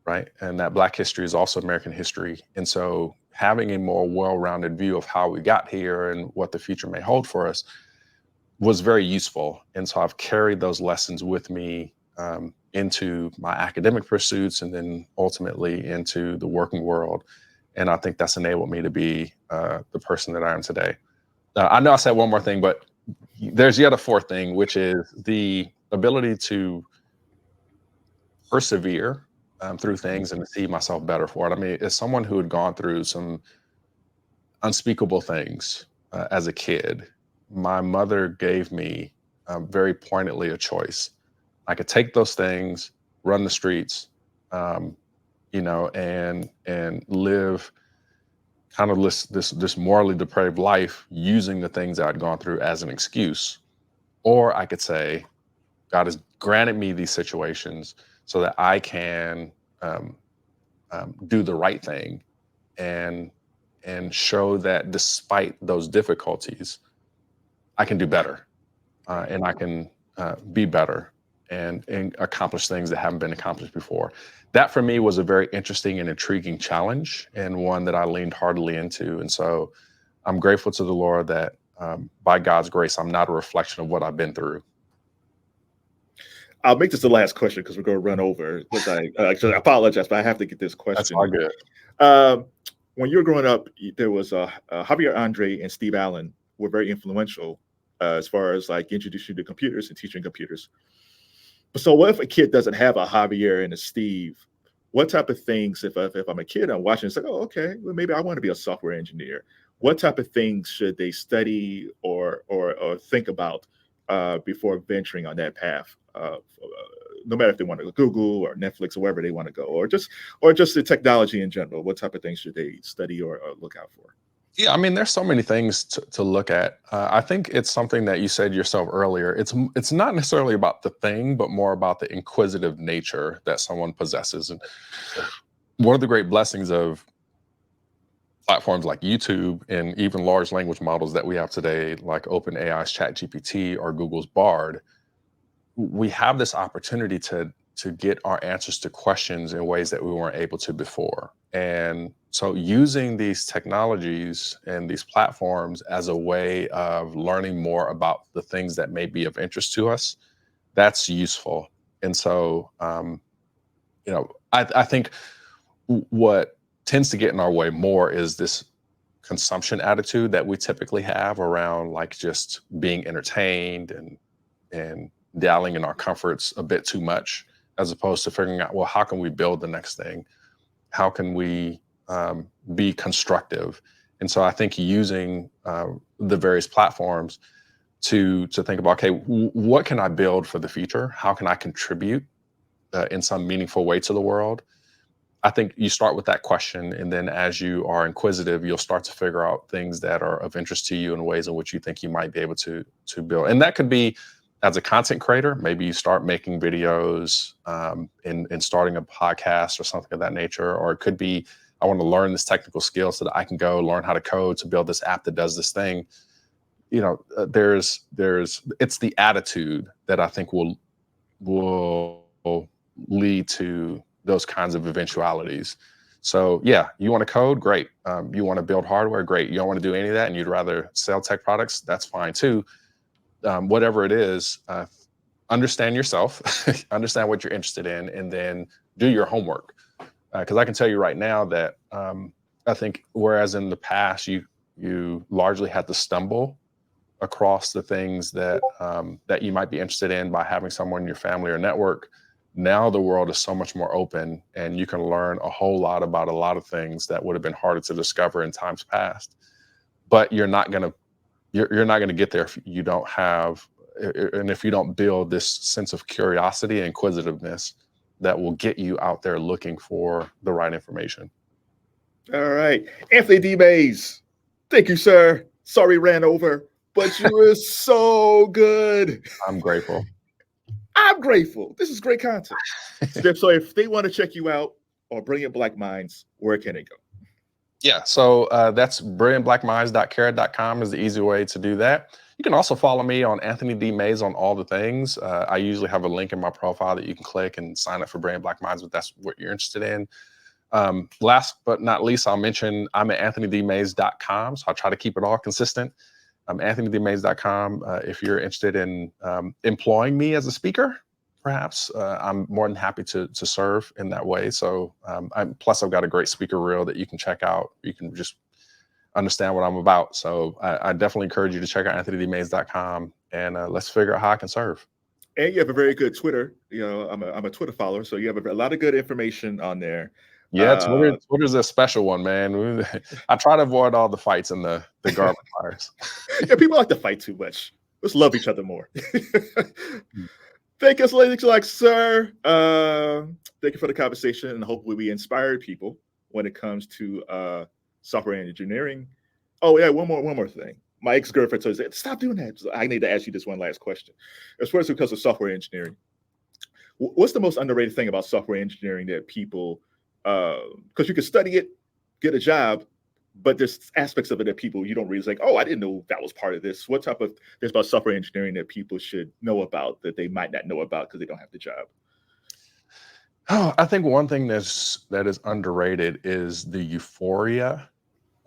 right? And that Black history is also American history. And so having a more well-rounded view of how we got here and what the future may hold for us was very useful. And so I've carried those lessons with me into my academic pursuits and then ultimately into the working world. And I think that's enabled me to be the person that I am today. I know I said one more thing, but there's yet a fourth thing, which is the ability to persevere through things and to see myself better for it. I mean, as someone who had gone through some unspeakable things as a kid, my mother gave me very pointedly a choice. I could take those things, run the streets, and live kind of this morally depraved life using the things I'd gone through as an excuse. Or I could say, God has granted me these situations so that I can do the right thing and show that despite those difficulties, I can do better, and I can be better and accomplish things that haven't been accomplished before. That for me was a very interesting and intriguing challenge, and one that I leaned heartily into. And so I'm grateful to the Lord that by God's grace, I'm not a reflection of what I've been through. I'll make this the last question because we're going to run over. I apologize, but I have to get this question. That's all good. When you were growing up, there was Javier Andre and Steve Allen were very influential as far as like introducing you to computers and teaching computers. But so what if a kid doesn't have a Javier and a Steve? What type of things, if I'm a kid, I'm watching, it's like, oh, okay, well, maybe I want to be a software engineer. What type of things should they study or think about before venturing on that path? No matter if they want to go Google or Netflix or wherever they want to go, or just the technology in general, what type of things should they study or look out for? Yeah, I mean, there's so many things to look at. I think it's something that you said yourself earlier. It's not necessarily about the thing, but more about the inquisitive nature that someone possesses. And one of the great blessings of platforms like YouTube and even large language models that we have today, like OpenAI's ChatGPT or Google's Bard, we have this opportunity to get our answers to questions in ways that we weren't able to before. And so using these technologies and these platforms as a way of learning more about the things that may be of interest to us, that's useful. And so, I think what tends to get in our way more is this consumption attitude that we typically have around like just being entertained and dallying in our comforts a bit too much, as opposed to figuring out, well, how can we build the next thing? How can we be constructive? And so I think using the various platforms to think about, okay, what can I build for the future? How can I contribute in some meaningful way to the world? I think you start with that question, and then as you are inquisitive, you'll start to figure out things that are of interest to you in ways in which you think you might be able to build. And that could be as a content creator, maybe you start making videos and starting a podcast or something of that nature. Or it could be, I want to learn this technical skill so that I can go learn how to code to build this app that does this thing. It's the attitude that I think will lead to those kinds of eventualities. So yeah, you want to code? Great. You want to build hardware? Great. You don't want to do any of that and you'd rather sell tech products? That's fine too. Whatever it is, understand yourself, understand what you're interested in, and then do your homework. Because I can tell you right now that I think whereas in the past you largely had to stumble across the things that you might be interested in by having someone in your family or network, now the world is so much more open, and you can learn a whole lot about a lot of things that would have been harder to discover in times past. But you're not going to get there if you don't have, and if you don't build this sense of curiosity and inquisitiveness that will get you out there looking for the right information. All right. Anthony D. Mays, thank you, sir. Sorry, ran over, but you were so good. I'm grateful. I'm grateful. This is great content. So if they want to check you out or Brilliant Black Minds, where can they go? Yeah, so that's brilliantblackminds.carrot.com is the easy way to do that. You can also follow me on Anthony D. Mays on all the things. I usually have a link in my profile that you can click and sign up for Brilliant Black Minds if that's what you're interested in. Last but not least, I'll mention I'm at anthonydmays.com, so I'll try to keep it all consistent. anthonydmays.com. If you're interested in employing me as a speaker, perhaps, I'm more than happy to serve in that way. So plus I've got a great speaker reel that you can check out. You can just understand what I'm about. So I definitely encourage you to check out anthonydmays.com and let's figure out how I can serve. And you have a very good Twitter. I'm a Twitter follower, so you have a lot of good information on there. Yeah, Twitter's a special one, man. I try to avoid all the fights and the garbage fires. Yeah, people like to fight too much. Let's love each other more. Thank us, ladies like sir. Thank you for the conversation, and hopefully we inspired people when it comes to software engineering. Oh yeah, one more thing. My ex-girlfriend told me, stop doing that. I need to ask you this one last question. As far as because of software engineering, what's the most underrated thing about software engineering that people, because you can study it, get a job, but there's aspects of it that people you don't really like, oh, I didn't know that was part of this. What type of things about software engineering that people should know about that they might not know about because they don't have the job? Oh, I think one thing that is underrated is the euphoria,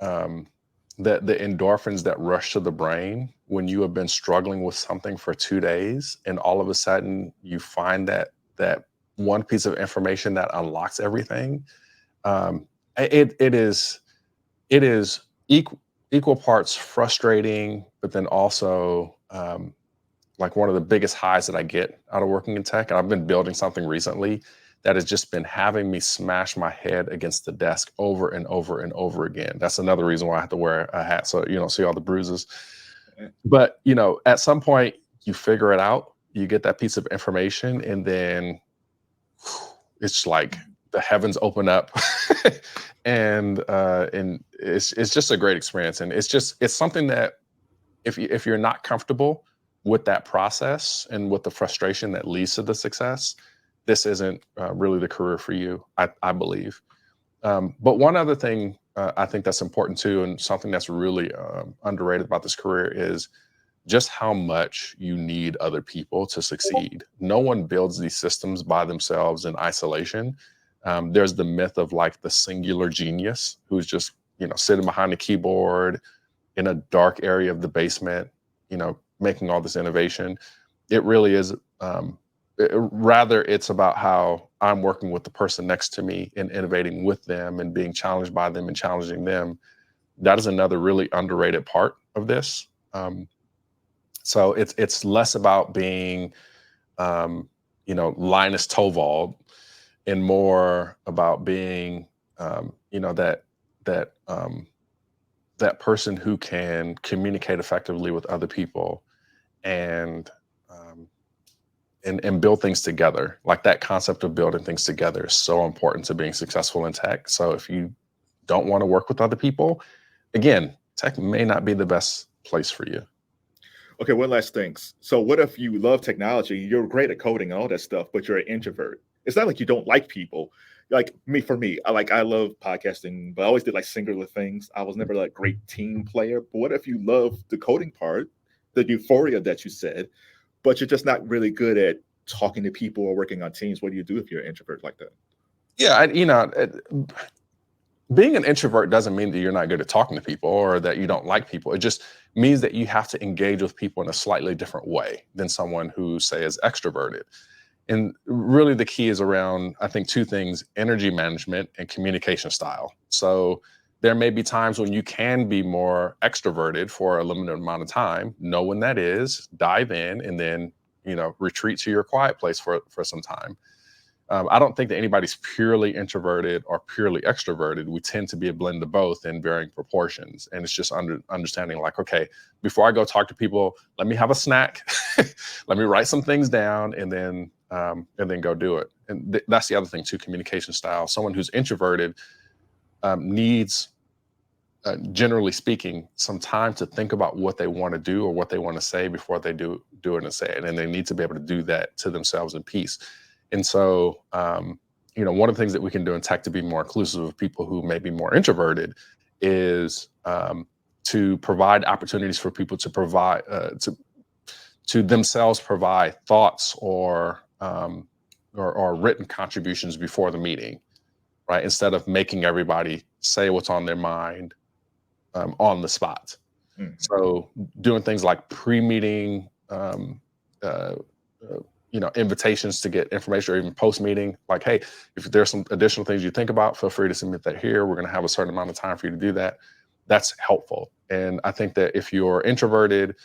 that the endorphins that rush to the brain when you have been struggling with something for 2 days, and all of a sudden you find that one piece of information that unlocks everything. It is equal parts frustrating, but then also like one of the biggest highs that I get out of working in tech. And I've been building something recently that has just been having me smash my head against the desk over and over and over again. That's another reason why I have to wear a hat so you don't see all the bruises. But at some point you figure it out, you get that piece of information, and then it's like the heavens open up. and it's just a great experience. And it's something that if you're not comfortable with that process and with the frustration that leads to the success, this isn't really the career for you, I believe. But one other thing I think that's important too, and something that's really underrated about this career, is just how much you need other people to succeed. No one builds these systems by themselves in isolation. There's the myth of like the singular genius who's just, sitting behind the keyboard in a dark area of the basement, making all this innovation. It really is, rather it's about how I'm working with the person next to me and innovating with them and being challenged by them and challenging them. That is another really underrated part of this. So it's less about being, Linus Torvald, and more about being, that person who can communicate effectively with other people and build things together. Like that concept of building things together is so important to being successful in tech. So if you don't want to work with other people, again, tech may not be the best place for you. Okay, one last thing. So what if you love technology, you're great at coding and all that stuff, but you're an introvert? It's not like you don't like people. Like for me, I love podcasting, but I always did like singular things. I was never like a great team player. But what if you love the coding part, the euphoria that you said, but you're just not really good at talking to people or working on teams? What do you do if you're an introvert like that? Yeah, being an introvert doesn't mean that you're not good at talking to people or that you don't like people. It just means that you have to engage with people in a slightly different way than someone who, say, is extroverted. And really the key is around, I think, two things: energy management and communication style. So there may be times when you can be more extroverted for a limited amount of time. Know when that is, dive in, and then, retreat to your quiet place for some time. I don't think that anybody's purely introverted or purely extroverted. We tend to be a blend of both in varying proportions. And it's just understanding like, okay, before I go talk to people, let me have a snack, let me write some things down, and then go do it. And that's the other thing too, communication style. Someone who's introverted needs, generally speaking, some time to think about what they want to do or what they want to say before they do it and say it. And they need to be able to do that to themselves in peace. And so, one of the things that we can do in tech to be more inclusive of people who may be more introverted is to provide opportunities for people to provide, to themselves provide thoughts or written contributions before the meeting, right? Instead of making everybody say what's on their mind on the spot. Mm-hmm. So doing things like pre-meeting, invitations to get information, or even post-meeting, like, hey, if there's some additional things you think about, feel free to submit that here. We're going to have a certain amount of time for you to do that. That's helpful. And I think that if you're introverted,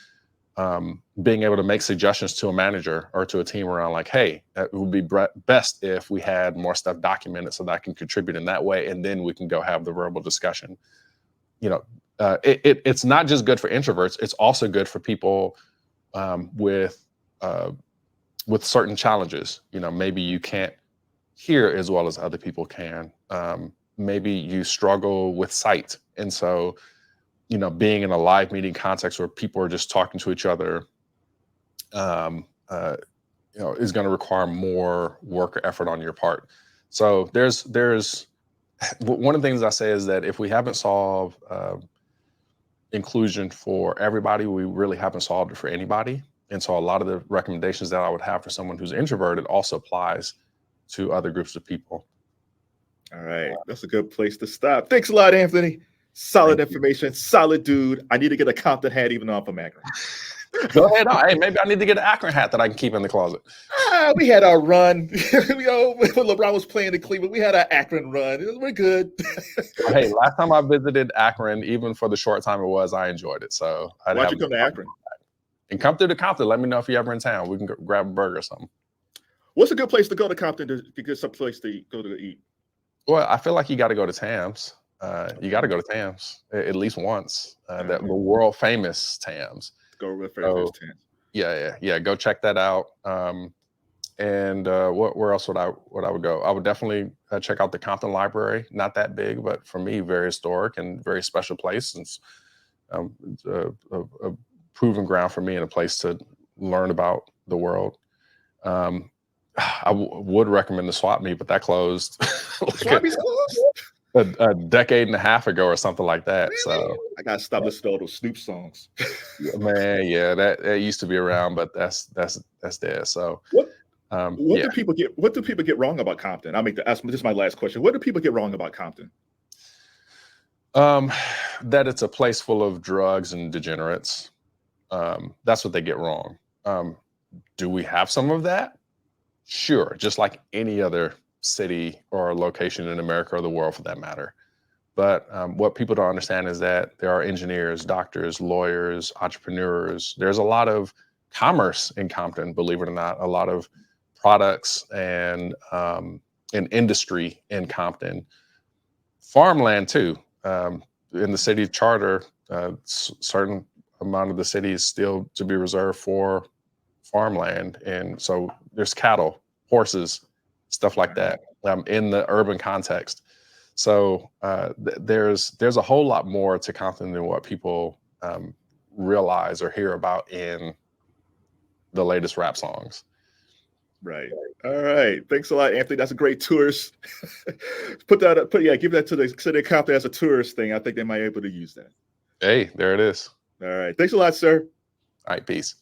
being able to make suggestions to a manager or to a team around like, hey, it would be best if we had more stuff documented so that I can contribute in that way, and then we can go have the verbal discussion. It's not just good for introverts. It's also good for people with certain challenges. Maybe you can't hear as well as other people can. Maybe you struggle with sight, and so being in a live meeting context where people are just talking to each other, is going to require more work or effort on your part. So there's one of the things I say is that if we haven't solved inclusion for everybody, we really haven't solved it for anybody. And so a lot of the recommendations that I would have for someone who's introverted also applies to other groups of people. All right. That's a good place to stop. Thanks a lot, Anthony. Solid information. Solid dude. I need to get a Compton hat even though I'm from Akron. Go ahead. Hey, maybe I need to get an Akron hat that I can keep in the closet. We had our run. When LeBron was playing in Cleveland, we had our Akron run. We're good. Hey, last time I visited Akron, even for the short time it was, I enjoyed it. So why don't you come to Akron? And come through to Compton. Let me know if you're ever in town. We can grab a burger or something. What's a good place to go to Compton to get some place to go to eat? Well, I feel like you got to go to Tam's. You got to go to Tam's at least once. The world famous Tam's. Go with Tam's. Yeah. Go check that out. And where else would I go? I would definitely check out the Compton Library. Not that big, but for me, very historic and very special place. It's a proven ground for me and a place to learn about the world. I would recommend the Swap Meet, but that closed. Swap Meet's closed? A decade and a half ago or something like that. Really? So I gotta stop listening to all those Snoop songs. Man, yeah, that used to be around, but that's dead. So what do people get wrong about Compton? This is my last question. What do people get wrong about Compton? That it's a place full of drugs and degenerates. That's what they get wrong. Do we have some of that? Sure, just like any other city or location in America or the world for that matter. But what people don't understand is that there are engineers, doctors, lawyers, entrepreneurs. There's a lot of commerce in Compton, believe it or not, a lot of products and industry in Compton. Farmland too. In the city charter, certain amount of the city is still to be reserved for farmland. And so there's cattle, horses, stuff like that in the urban context. So there's a whole lot more to Compton than what people realize or hear about in the latest rap songs. Right. All right. Thanks a lot, Anthony. That's a great tourist. Give that to the city of Compton as a tourist thing. I think they might be able to use that. Hey, there it is. All right. Thanks a lot, sir. All right. Peace.